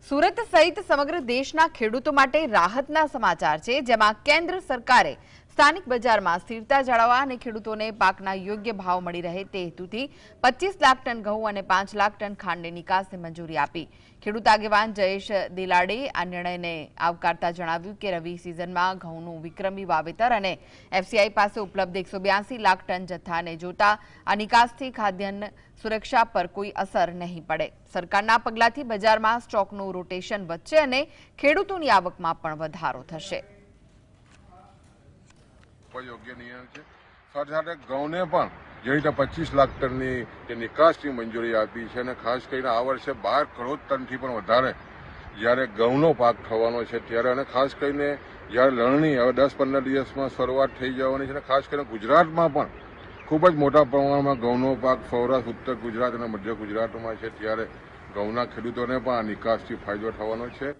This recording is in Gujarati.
સુરત સહિત સમગ્ર દેશના ખેડૂતો માટે રાહતના સમાચાર છે, જેમાં કેન્દ્ર સરકારે સ્થાનિક બજારમાં સ્થિરતા જાળવવા અને ખેડૂતોને પાકના યોગ્ય ભાવ મળી રહે તે હેતુથી 25 લાખ ટન ઘઉં અને 5 લાખ ટન ખાંડની નિકાસને મંજૂરી આપી। ખેડૂત આગેવાન જયેશ દિલાડે આ નિર્ણયને આવકારતા જણાવ્યું કે રવિ સિઝનમાં ઘઉંનું વિક્રમી વાવેતર અને એફસીઆઈ પાસે ઉપલબ્ધ 182 લાખ ટન જથ્થાને જોતા આ નિકાસથી ખાદ્યાન્ન સુરક્ષા પર કોઈ અસર નહીં પડે। સરકારના પગલાથી બજારમાં સ્ટોકનું રોટેશન વધશે અને ખેડૂતોની આવકમાં પણ વધારો થશે। યોગ્ય નિયમ છે। સાથે સાથે ઘઉંને પણ જે રીતે 25 લાખ ટનની નિકાસની મંજૂરી આપી છે અને ખાસ કરીને આ વર્ષે 12 કરોડ ટનથી પણ વધારે જ્યારે ઘઉંનો પાક થવાનો છે ત્યારે અને ખાસ કરીને જ્યારે લણણી હવે 10-15 દિવસમાં શરૂઆત થઈ જવાની છે અને ખાસ કરીને ગુજરાતમાં પણ ખૂબ જ મોટા પ્રમાણમાં ઘઉંનો પાક સૌરાષ્ટ્ર, ઉત્તર ગુજરાત અને મધ્ય ગુજરાતમાં છે ત્યારે ઘઉંના ખેડૂતોને પણ આ નિકાસથી ફાયદો થવાનો છે।